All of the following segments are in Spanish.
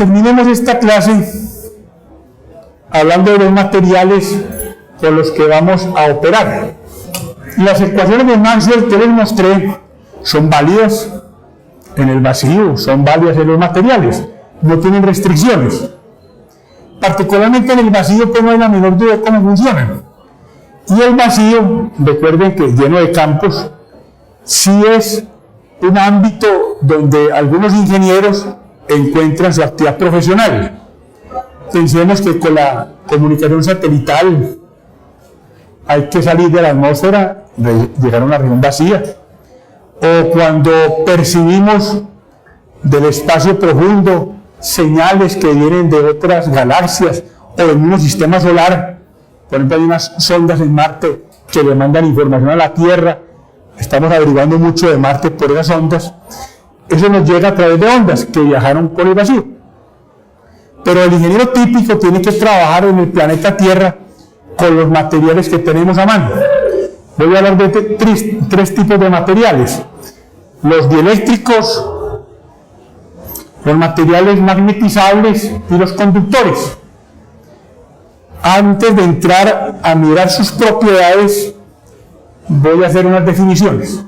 Terminemos esta clase hablando de los materiales con los que vamos a operar. Las ecuaciones de Maxwell que les mostré son válidas en el vacío, son válidas en los materiales, no tienen restricciones. Particularmente en el vacío, pues no hay la menor duda de cómo funcionan. Y el vacío, recuerden que lleno de campos, sí es un ámbito donde algunos ingenieros encuentran su actividad profesional. Pensemos que con la comunicación satelital hay que salir de la atmósfera, llegar a una región vacía. O cuando percibimos del espacio profundo señales que vienen de otras galaxias o del mismo sistema solar. Por ejemplo, hay unas sondas en Marte que le mandan información a la Tierra. Estamos averiguando mucho de Marte por esas ondas. Eso nos llega a través de ondas que viajaron por el vacío. Pero el ingeniero típico tiene que trabajar en el planeta Tierra con los materiales que tenemos a mano. Voy a hablar de tres tipos de materiales: los dieléctricos, los materiales magnetizables y los conductores. Antes de entrar a mirar sus propiedades, voy a hacer unas definiciones.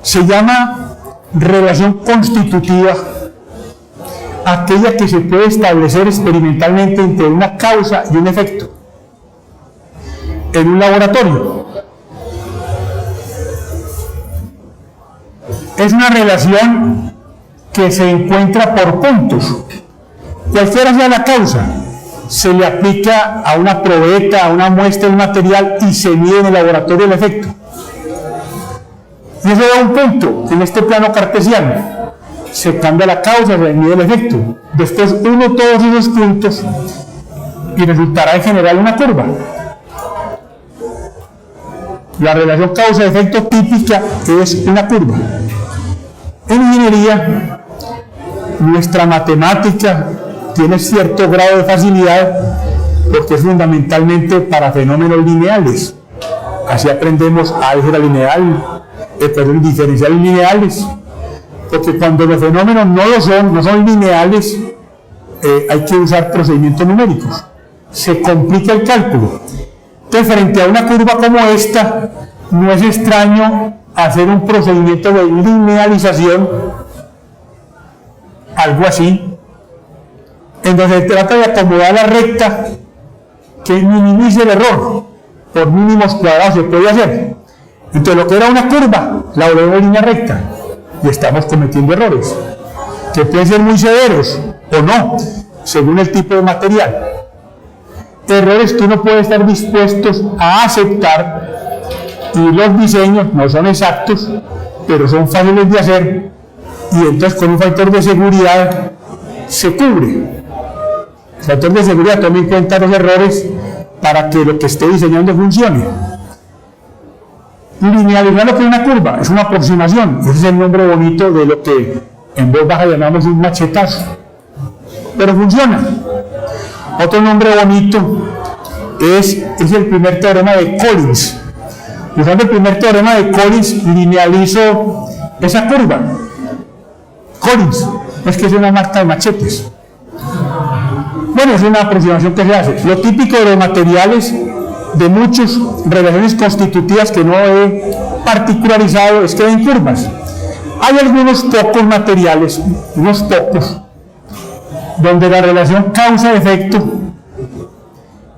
Se llama relación constitutiva aquella que se puede establecer experimentalmente entre una causa y un efecto en un laboratorio. Es una relación que se encuentra por puntos. Cualquiera sea la causa, se le aplica a una probeta, a una muestra del material y se mide en el laboratorio el efecto. Y eso da un punto en este plano cartesiano. Se cambia la causa, se mide el efecto. Después uno todos esos puntos y resultará en general una curva. La relación causa-efecto típica es una curva. En ingeniería, nuestra matemática tiene cierto grado de facilidad porque es fundamentalmente para fenómenos lineales. Así aprendemos álgebra lineal, ecuaciones diferenciales lineales, porque cuando los fenómenos no son lineales, hay que usar procedimientos numéricos. Se complica el cálculo. Entonces, frente a una curva como esta, no es extraño hacer un procedimiento de linealización, algo así, en donde se trata de acomodar la recta que minimice el error. Por mínimos cuadrados se puede hacer. Entonces, lo que era una curva, la volvemos línea recta, y estamos cometiendo errores, que pueden ser muy severos o no, según el tipo de material. Errores que uno puede estar dispuestos a aceptar, y los diseños no son exactos, pero son fáciles de hacer, y entonces con un factor de seguridad se cubre. El factor de seguridad toma en cuenta los errores para que lo que esté diseñando funcione. Linealizar lo que es una curva, es una aproximación. Ese es el nombre bonito de lo que en voz baja llamamos un machetazo. Pero funciona. Otro nombre bonito es el primer teorema de Collins. Usando el primer teorema de Collins, linealizo esa curva. Collins, es que es una marca de machetes. Bueno, es una aproximación que se hace. Lo típico de los materiales, de muchas relaciones constitutivas que no he particularizado, es que ven curvas. Hay algunos pocos materiales, unos pocos, donde la relación causa-efecto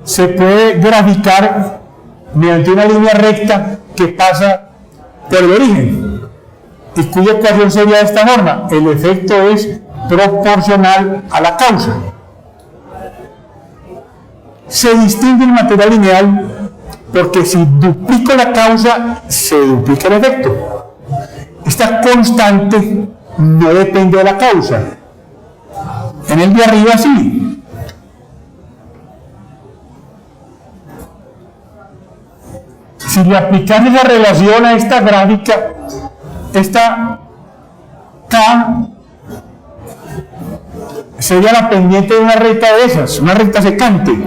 se puede graficar mediante una línea recta que pasa por el origen y cuya ecuación sería de esta forma: el efecto es proporcional a la causa. Se distingue el material lineal porque si duplico la causa, se duplica el efecto. Esta constante no depende de la causa. En el de arriba sí. Si le aplicas esa relación a esta gráfica, esta K sería la pendiente de una recta de esas, una recta secante,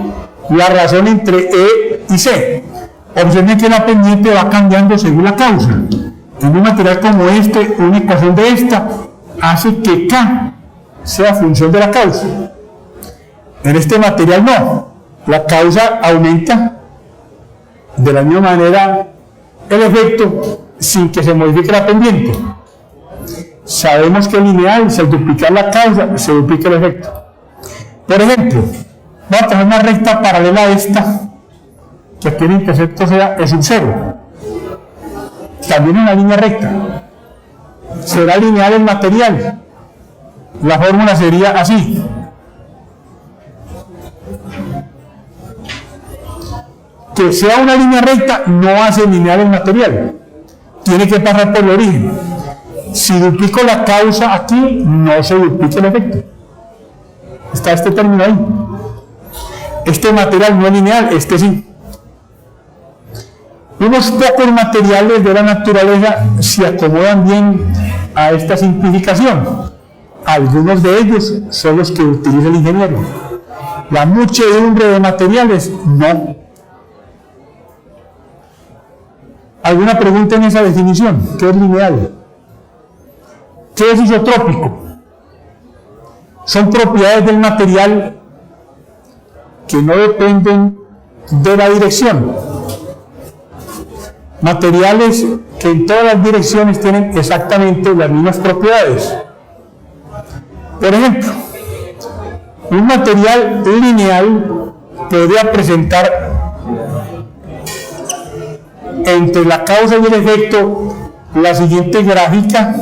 la razón entre E y C. Observen que la pendiente va cambiando según la causa. En un material como este, una ecuación de esta hace que K sea función de la causa. En este material no. La causa aumenta de la misma manera el efecto sin que se modifique la pendiente. Sabemos que es lineal, si al duplicar la causa se duplica el efecto. Por ejemplo, voy a coger una recta paralela a esta, que aquí el intercepto es un 0. También una línea recta. Será lineal el material. La fórmula sería así. Que sea una línea recta no hace lineal el material. Tiene que pasar por el origen. Si duplico la causa aquí, no se duplica el efecto. Está este término ahí. Este material no es lineal, este sí. Unos pocos materiales de la naturaleza se acomodan bien a esta simplificación. Algunos de ellos son los que utiliza el ingeniero. La muchedumbre de materiales, no. ¿Alguna pregunta en esa definición? ¿Qué es lineal? ¿Qué es isotrópico? Son propiedades del material que no dependen de la dirección. Materiales que en todas las direcciones tienen exactamente las mismas propiedades. Por ejemplo, un material lineal podría presentar entre la causa y el efecto la siguiente gráfica.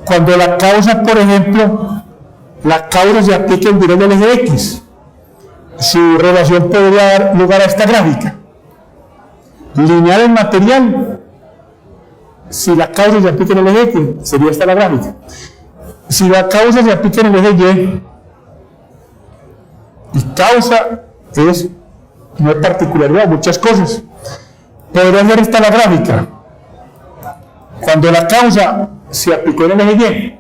Cuando la causa, por ejemplo, la causa se aplica en dirección del eje X, su relación podría dar lugar a esta gráfica. Lineal el material, si la causa se aplica en el eje X, sería esta la gráfica. Si la causa se aplica en el eje Y causa es, no es particularidad, muchas cosas, podría ser esta la gráfica. Cuando la causa se aplicó en el eje Y,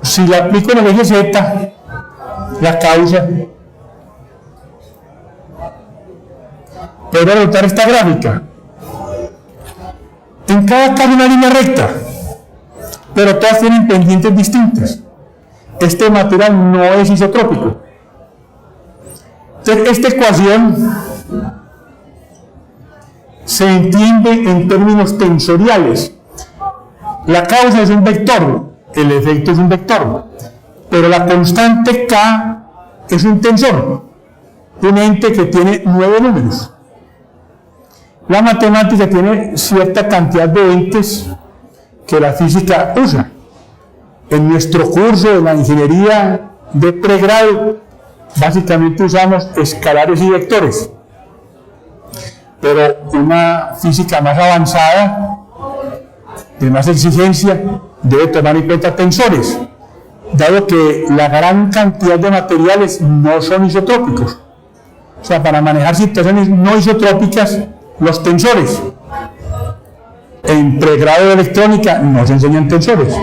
si la aplico en el eje Z, la causa, podría adoptar esta gráfica. En cada caso una línea recta, pero todas tienen pendientes distintas. Este material no es isotrópico. Entonces, esta ecuación se entiende en términos tensoriales. La causa es un vector, el efecto es un vector, pero la constante K es un tensor, un ente que tiene 9 números. La matemática tiene cierta cantidad de entes que la física usa. En nuestro curso de la ingeniería de pregrado, básicamente usamos escalares y vectores. Pero una física más avanzada, de más exigencia, debe tomar en cuenta tensores, dado que la gran cantidad de materiales no son isotrópicos. O sea, para manejar situaciones no isotrópicas, los tensores. En pregrado de electrónica no se enseñan tensores.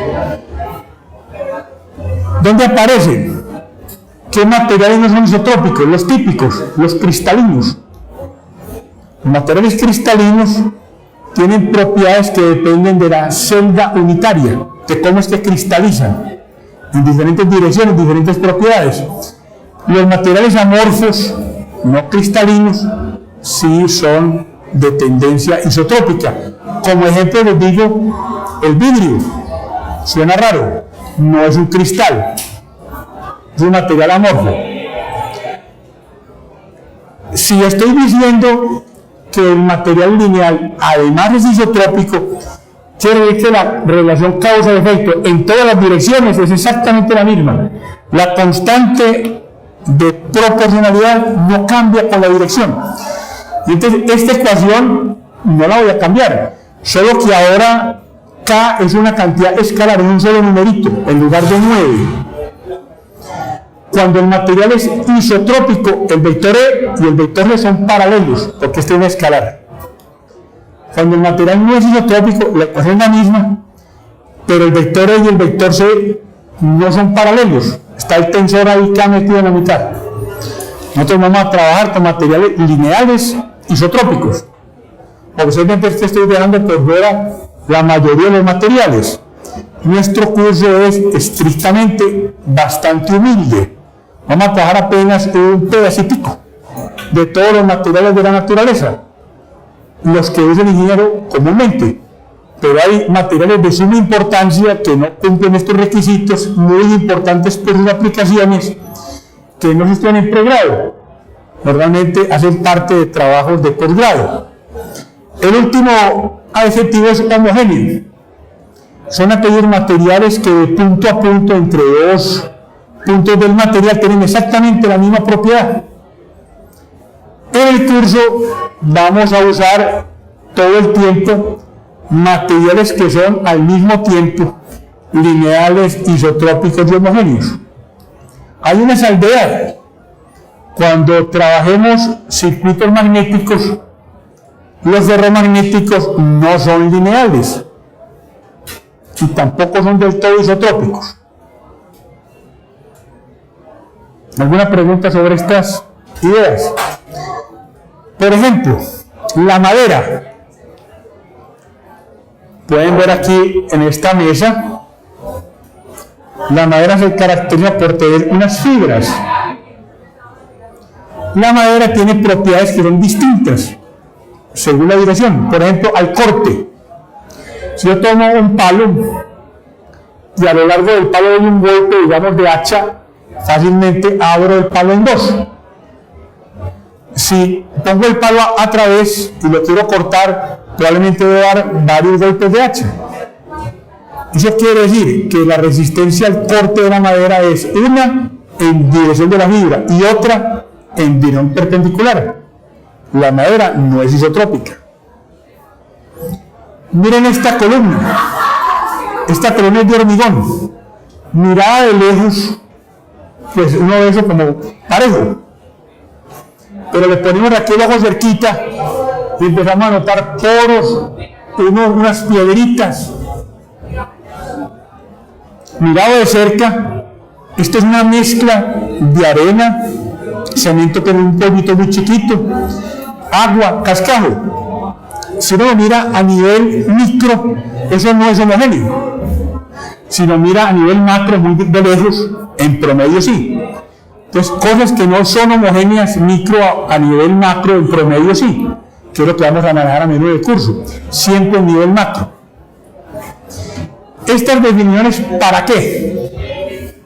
¿Dónde aparecen? ¿Qué materiales no son isotrópicos? Los típicos, los cristalinos. Los materiales cristalinos tienen propiedades que dependen de la celda unitaria, de cómo es que cristalizan, en diferentes direcciones, diferentes propiedades. Los materiales amorfos, no cristalinos, sí son de tendencia isotrópica. Como ejemplo les digo, el vidrio. Suena raro, no es un cristal, es un material amorfo. Si estoy diciendo que el material lineal además es isotrópico, quiere decir que la relación causa-efecto en todas las direcciones es exactamente la misma. La constante de proporcionalidad no cambia con la dirección. Y entonces esta ecuación no la voy a cambiar, solo que ahora K es una cantidad escalar, es un solo numerito en lugar de 9. Cuando el material es isotrópico, el vector E y el vector G son paralelos, porque este es un escalar. Cuando el material no es isotrópico, la ecuación es la misma, pero el vector E y el vector C no son paralelos. Está el tensor ahí K metido en la mitad. Nosotros vamos a trabajar con materiales lineales isotrópicos. Obviamente estoy dejando por fuera la mayoría de los materiales. nuestro curso es estrictamente bastante humilde. Vamos a trabajar apenas un pedacito de todos los materiales de la naturaleza, los que usa el ingeniero comúnmente. Pero hay materiales de suma importancia que no cumplen estos requisitos, muy importantes por sus aplicaciones, que no se estudian en pregrado. Normalmente hacen parte de trabajos de posgrado. El último adjetivo es homogéneo. Son aquellos materiales que de punto a punto, entre dos puntos del material, tienen exactamente la misma propiedad. En el curso vamos a usar todo el tiempo materiales que son al mismo tiempo lineales, isotrópicos y homogéneos. Hay una salvedad. Cuando trabajemos circuitos magnéticos, los ferromagnéticos no son lineales y tampoco son del todo isotrópicos. ¿Alguna pregunta sobre estas ideas? Por ejemplo, la madera. Pueden ver aquí en esta mesa, la madera se caracteriza por tener unas fibras. La madera tiene propiedades que son distintas según la dirección. Por ejemplo, al corte. Si yo tomo un palo y a lo largo del palo doy un golpe, digamos, de hacha, fácilmente abro el palo en dos. Si pongo el palo a través y lo quiero cortar, probablemente voy a dar varios golpes de hacha. Eso quiere decir que la resistencia al corte de la madera es una en dirección de la fibra y otra en dirección perpendicular. La madera no es isotrópica. Miren esta columna. Esta columna es de hormigón. Mirada de lejos, pues uno ve eso como parejo. Pero le ponemos aquí el ojo cerquita y empezamos a notar poros, unas piedritas. Mirado de cerca, esto es una mezcla de arena, cemento con un polvito muy chiquito, agua, cascajo. Si uno lo mira a nivel micro, eso no es homogéneo. Si lo mira a nivel macro, muy de lejos, en promedio sí. Entonces, cosas que no son homogéneas micro a nivel macro, en promedio sí, que es lo que vamos a manejar a menudo del curso, siempre en nivel macro. Estas definiciones, ¿para qué?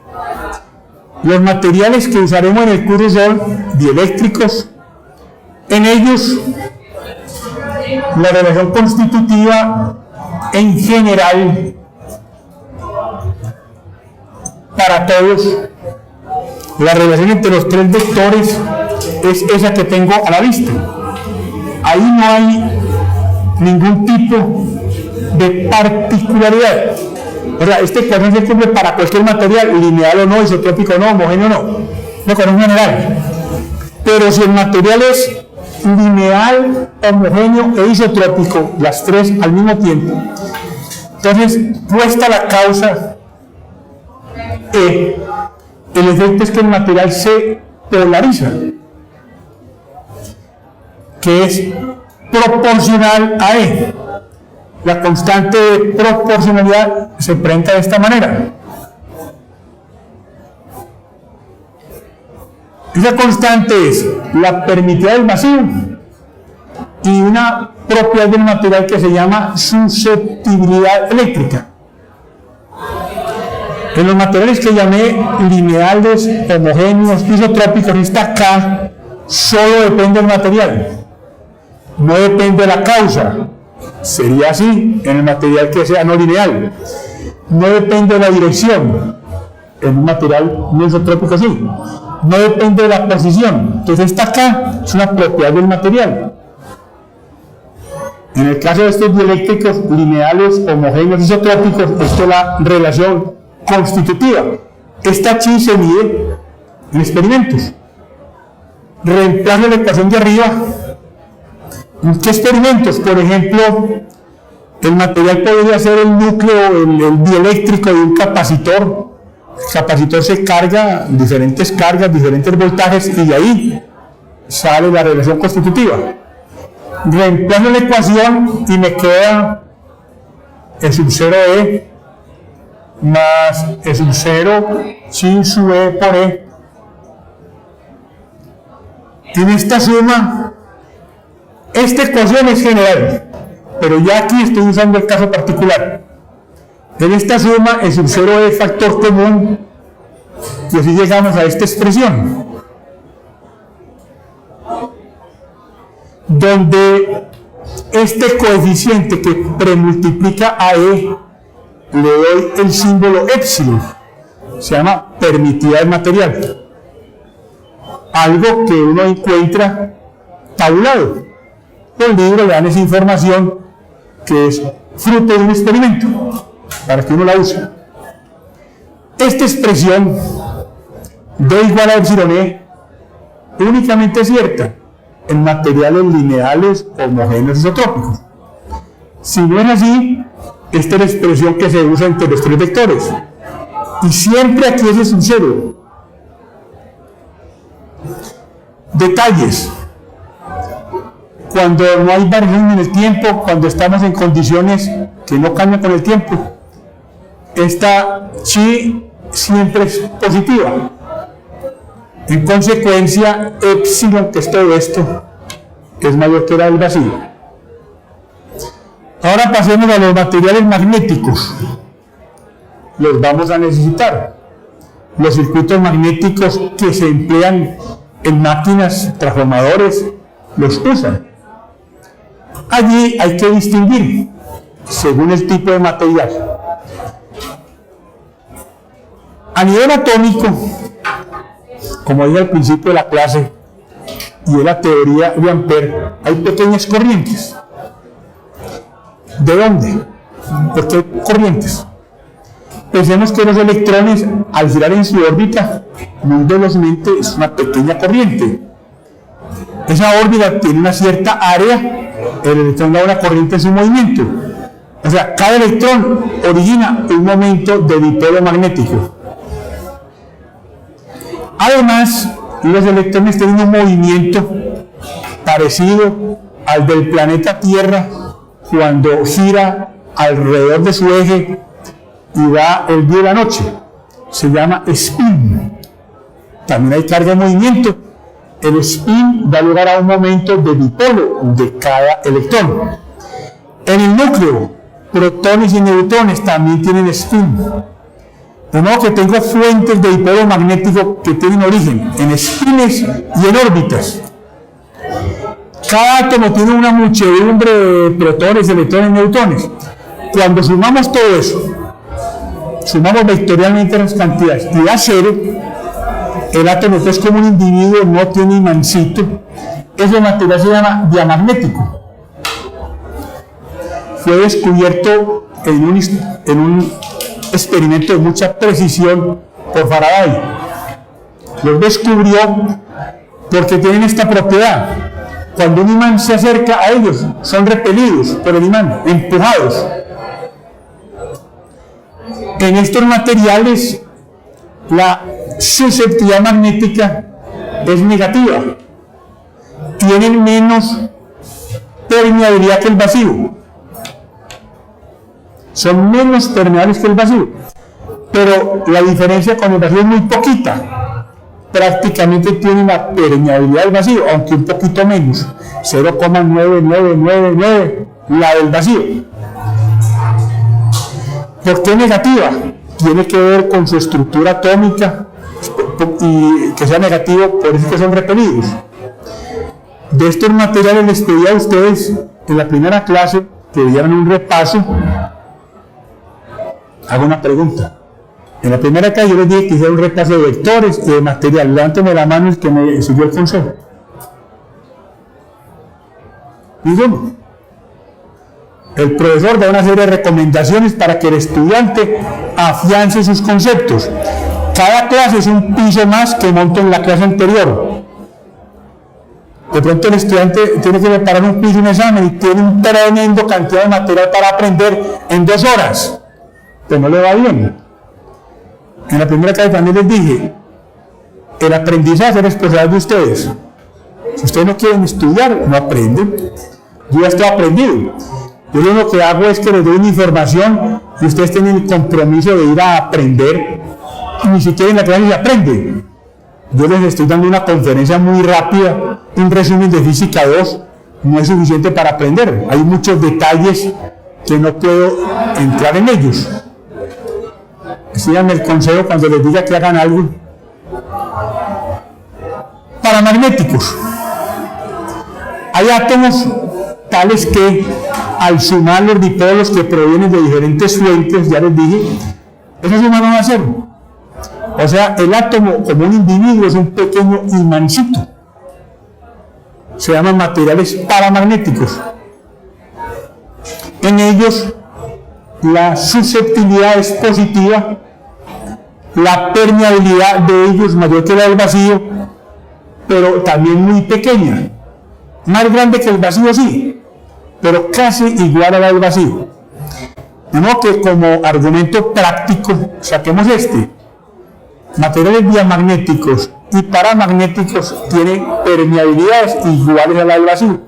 Los materiales que usaremos en el curso son dieléctricos. En ellos, la relación constitutiva en general para todos, la relación entre los tres vectores es esa que tengo a la vista. Ahí no hay ningún tipo de particularidad. O sea, esta ecuación se cumple para cualquier material, lineal o no, isotrópico o no, homogéneo o no. Una ecuación general. Pero si el material es lineal, homogéneo e isotrópico, las tres al mismo tiempo, entonces, puesta la causa E, el efecto es que el material se polariza, que es proporcional a E. La constante de proporcionalidad se presenta de esta manera. Esa constante es la permitividad del vacío y una propiedad del material que se llama susceptibilidad eléctrica. En los materiales que llamé lineales, homogéneos, isotrópicos, esta K solo depende del material, no depende de la causa. Sería así en el material que sea no lineal. No depende de la dirección, en un material no isotrópico sí. No depende de la posición. Entonces esta K es una propiedad del material. En el caso de estos dieléctricos lineales, homogéneos, isotrópicos, esto es la relación constitutiva. Esta chi se mide en experimentos. Reemplazo la ecuación de arriba. ¿En qué experimentos? Por ejemplo, el material podría ser el núcleo, el dieléctrico de un capacitor. El capacitor se carga, diferentes cargas, diferentes voltajes, y de ahí sale la relación constitutiva. Reemplazo la ecuación y me queda el sub 0 E más E sub 0 sin su E por E. En esta suma, esta ecuación es general, pero ya aquí estoy usando el caso particular. En esta suma, E sub 0 es factor común, y así llegamos a esta expresión, donde este coeficiente que premultiplica a E, le doy el símbolo épsilon, se llama permitida del material, algo que uno encuentra tabulado. Los libros le dan esa información que es fruto de un experimento, para que uno la use. Esta expresión D igual a epsilon E únicamente es cierta en materiales lineales, homogéneos isotrópicos. Si no es así, esta es la expresión que se usa entre los tres vectores. Y siempre aquí es un cero. Detalles. Cuando no hay variación en el tiempo, cuando estamos en condiciones que no cambian con el tiempo, esta chi siempre es positiva. En consecuencia, epsilon, que es todo esto, es mayor que la del vacío. Ahora pasemos a los materiales magnéticos. Los vamos a necesitar. Los circuitos magnéticos que se emplean en máquinas, transformadores, los usan. Allí hay que distinguir según el tipo de material. A nivel atómico, como dije al principio de la clase, y en la teoría de Ampère, hay pequeñas corrientes. ¿De dónde? ¿Por qué corrientes? Pensemos que los electrones, al girar en su órbita, muy velozmente, es una pequeña corriente. Esa órbita tiene una cierta área, el electrón da una corriente en su movimiento. O sea, cada electrón origina un momento de dipolo magnético. Además, los electrones tienen un movimiento parecido al del planeta Tierra cuando gira alrededor de su eje y da el día y la noche. Se llama spin. También hay carga de movimiento. El spin da lugar a un momento de dipolo de cada electrón. En el núcleo, protones y neutrones también tienen spin. De modo que tengo fuentes de dipolo magnético que tienen origen en espines y en órbitas. Cada átomo tiene una muchedumbre de protones, electrones y neutrones. Cuando sumamos todo eso, sumamos vectorialmente las cantidades y da cero, el átomo que es como un individuo no tiene imancito, ese material se llama diamagnético. Fue descubierto en un experimento de mucha precisión por Faraday. Los descubrió porque tienen esta propiedad. Cuando un imán se acerca a ellos, son repelidos por el imán, empujados. En estos materiales, la susceptibilidad magnética es negativa. Tienen menos permeabilidad que el vacío. Son menos permeables que el vacío, pero la diferencia con el vacío es muy poquita. Prácticamente tiene la permeabilidad del vacío, aunque un poquito menos, 0,9999, la del vacío. ¿Por qué negativa? Tiene que ver con su estructura atómica, y que sea negativo, por eso que son repelidos. De estos materiales les pedí a ustedes en la primera clase que dieran un repaso. Hago una pregunta. En la primera clase yo les dije que hiciera un repaso de vectores y de material. Levánteme la mano el que me siguió el consejo. Ninguno. El profesor da una serie de recomendaciones para que el estudiante afiance sus conceptos. Cada clase es un piso más que monto en la clase anterior. De pronto el estudiante tiene que preparar un piso, un examen, y tiene un tremendo cantidad de material para aprender en 2 horas. Pero no le va bien. En la primera clase también les dije, el aprendizaje es responsabilidad de ustedes. Si ustedes no quieren estudiar, no aprenden. Yo ya estoy aprendido. Yo lo que hago es que les doy una información y ustedes tienen el compromiso de ir a aprender. Y ni siquiera en la clase se aprende. Yo les estoy dando una conferencia muy rápida, un resumen de Física 2, no es suficiente para aprender. Hay muchos detalles que no puedo entrar en ellos. Síganme el consejo cuando les diga que hagan algo. Paramagnéticos. Hay átomos tales que al sumar los dipolos que provienen de diferentes fuentes, ya les dije, esa suma no va a ser. O sea, el átomo como un individuo es un pequeño imancito. Se llaman materiales paramagnéticos. En ellos la susceptibilidad es positiva, la permeabilidad de ellos mayor que la del vacío, pero también muy pequeña. Más grande que el vacío sí, pero casi igual a la del vacío. De modo que como argumento práctico saquemos este. Materiales diamagnéticos y paramagnéticos tienen permeabilidades iguales a la del vacío.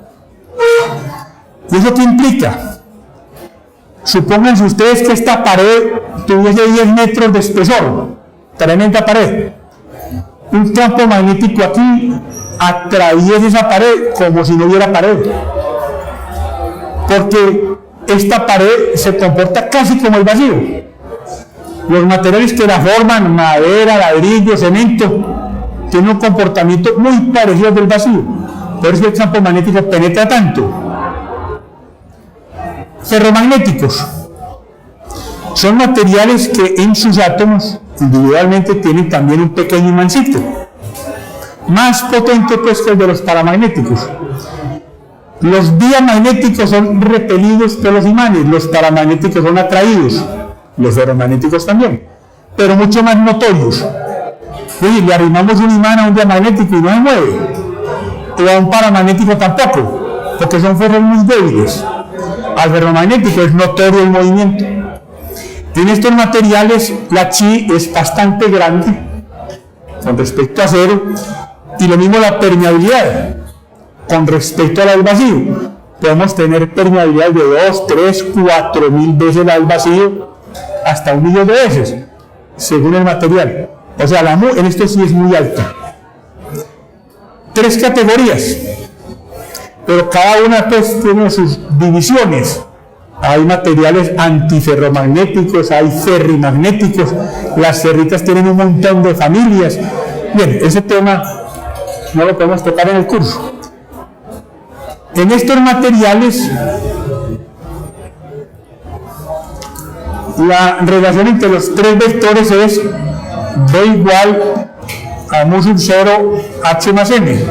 ¿Y eso qué implica? Supónganse ustedes que esta pared tuviese 10 metros de espesor, tremenda pared. Un campo magnético aquí atraviesa esa pared como si no hubiera pared. Porque esta pared se comporta casi como el vacío. Los materiales que la forman, madera, ladrillo, cemento, tienen un comportamiento muy parecido al del vacío. Por eso el campo magnético penetra tanto. Ferromagnéticos son materiales que en sus átomos individualmente tienen también un pequeño imancito, más potente pues que el de los paramagnéticos. Los diamagnéticos son repelidos por los imanes, los paramagnéticos son atraídos, los ferromagnéticos también, pero mucho más notorios. Oye, le arrimamos un imán a un diamagnético y no se mueve, o a un paramagnético tampoco, porque son ferros muy débiles. Al ferromagnético es notorio el movimiento. En estos materiales la chi es bastante grande con respecto a acero, y lo mismo la permeabilidad con respecto a la del vacío. Podemos tener permeabilidad de 2, 3, 4 mil veces la del vacío, hasta 1 millón de veces, según el material. O sea, la mu en esto sí es muy alta. 3 categorías, pero cada una pues tiene sus divisiones. Hay materiales antiferromagnéticos, hay ferrimagnéticos, las ferritas tienen un montón de familias. Bien, ese tema no lo podemos tocar en el curso. En estos materiales, la relación entre los 3 vectores es B igual a mu sub 0 H más M.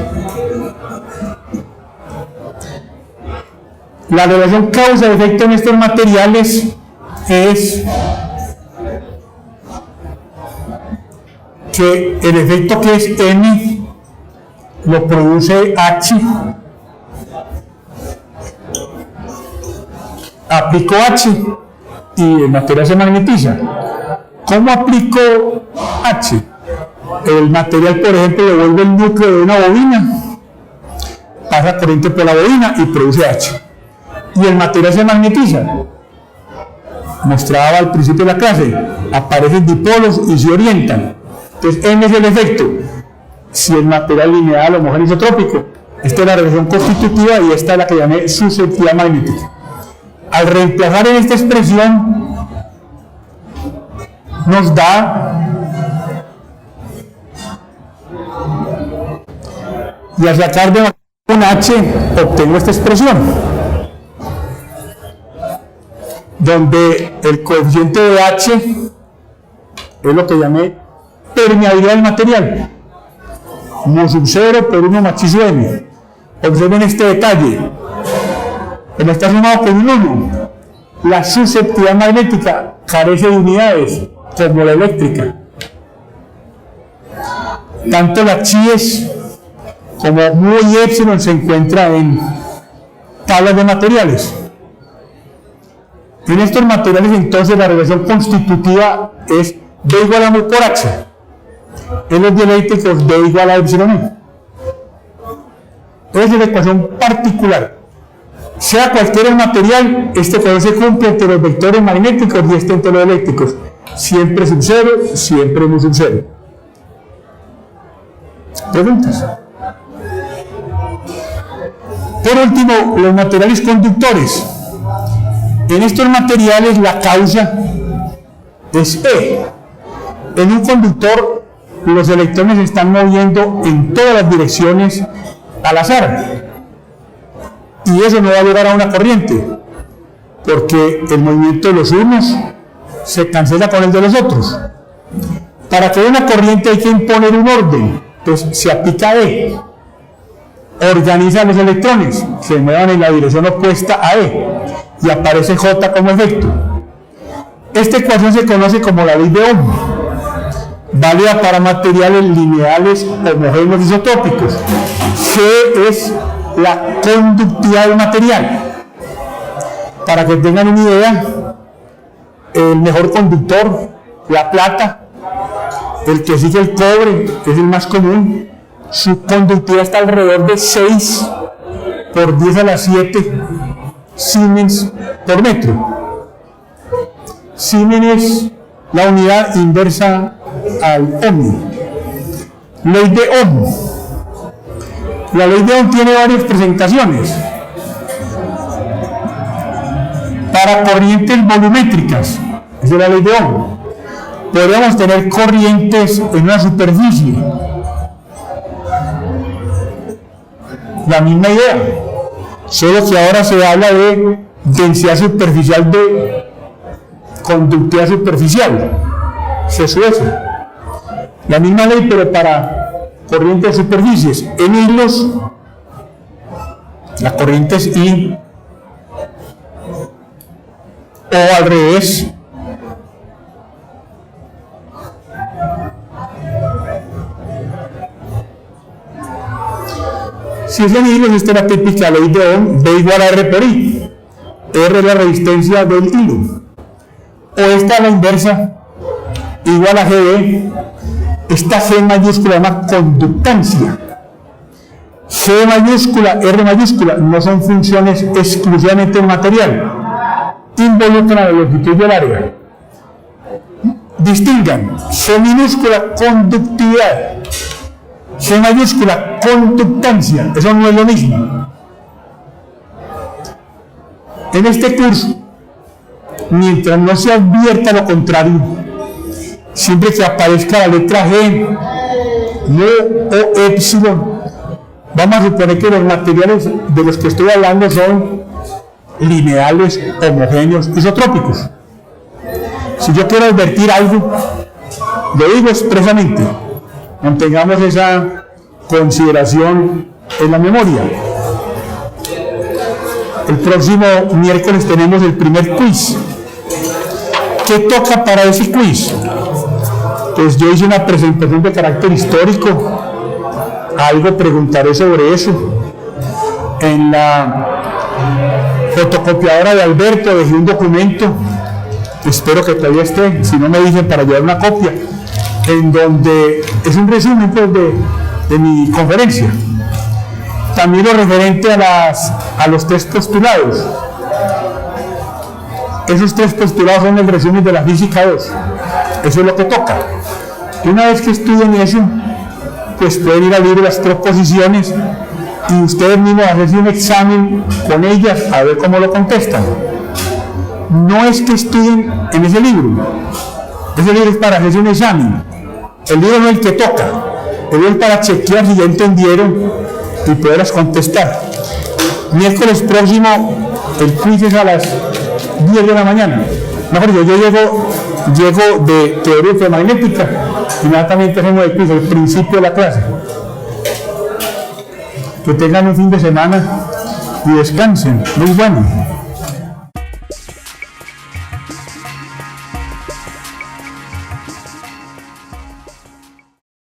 La relación causa-efecto en estos materiales es que el efecto que es M lo produce H. Aplico H y el material se magnetiza. ¿Cómo aplico H? El material, por ejemplo, devuelve el núcleo de una bobina, pasa corriente por la bobina y produce H. Y el material se magnetiza. Mostraba al principio de la clase, aparecen dipolos y se orientan. Entonces, N es el efecto. Si el material lineal, homogéneo, isotrópico, esta es la relación constitutiva y esta es la que llamé susceptibilidad magnética. Al reemplazar en esta expresión, nos da, y al sacar de un H, obtengo esta expresión, donde el coeficiente de H es lo que llamé permeabilidad del material, mu sub 0 por 1 más chi sub m. Observen este detalle, como está sumado con un 1, la susceptibilidad magnética carece de unidades como la eléctrica. Tanto la chi es como mu y epsilon se encuentra en tablas de materiales. En estos materiales entonces la relación constitutiva es B igual a mu por H. En los dieléctricos B igual a epsilon E. Esa es la ecuación particular. Sea cualquiera el material, este ecuación se cumple entre los vectores magnéticos y este entre los eléctricos. Siempre sub cero, siempre mu sub cero. ¿Preguntas? Por último, los materiales conductores. En estos materiales la causa es E. En un conductor los electrones se están moviendo en todas las direcciones al azar. Y eso no va a llevar a una corriente, porque el movimiento de los unos se cancela con el de los otros. Para que haya una corriente hay que imponer un orden. Entonces se aplica E. Organiza los electrones, se muevan en la dirección opuesta a E, y aparece J como efecto. Esta ecuación se conoce como la ley de Ohm, válida para materiales lineales homogéneos isotrópicos. G es la conductividad del material. Para que tengan una idea, el mejor conductor, la plata, el que sigue el cobre, que es el más común, su conductividad está alrededor de 6 por 10 a la 7 Siemens por metro. Siemens es la unidad inversa al ohm. Ley de Ohm. La ley de Ohm tiene varias presentaciones. Para corrientes volumétricas, esa es la ley de Ohm. Podríamos tener corrientes en una superficie. La misma idea, solo que ahora se habla de densidad superficial de conductividad superficial. Es eso. La misma ley, pero para corrientes de superficies. En hilos, la corriente es I, o al revés. Si es en hilos, esta es la típica ley de Ohm, B igual a R por I. R es la resistencia del hilo. O esta es la inversa, igual a GB. Esta G mayúscula se llama conductancia. G mayúscula, R mayúscula no son funciones exclusivamente del material. Involucran la longitud del área. Distingan G minúscula, conductividad. G mayúscula, conductancia. Eso no es lo mismo. En este curso, mientras no se advierta lo contrario, siempre que aparezca la letra G, Mu o Epsilon, vamos a suponer que los materiales de los que estoy hablando son lineales, homogéneos, isotrópicos. Si yo quiero advertir algo, lo digo expresamente. Mantengamos esa consideración en la memoria. El próximo miércoles tenemos el primer quiz. ¿Qué toca para ese quiz? Pues yo hice una presentación de carácter histórico, algo preguntaré sobre eso. En la fotocopiadora de Alberto dejé un documento, espero que todavía esté, si no me dicen para llevar una copia, en donde es un resumen pues, de mi conferencia. También lo referente a los 3 postulados. Esos 3 postulados son el resumen de la física 2. Eso es lo que toca. Y una vez que estudien eso, pues pueden ir a leer las proposiciones y ustedes mismos hacerse un examen con ellas a ver cómo lo contestan. No es que estudien en ese libro. Ese libro es para hacerse un examen. El libro no es el que toca. El libro es para chequear si ya entendieron y poderlas contestar. Miércoles próximo, el quiz es a las 10 de la mañana. Mejor yo llego de teoría electromagnética, inmediatamente hacemos el quiz, el principio de la clase. Que tengan un fin de semana y descansen. Muy bueno.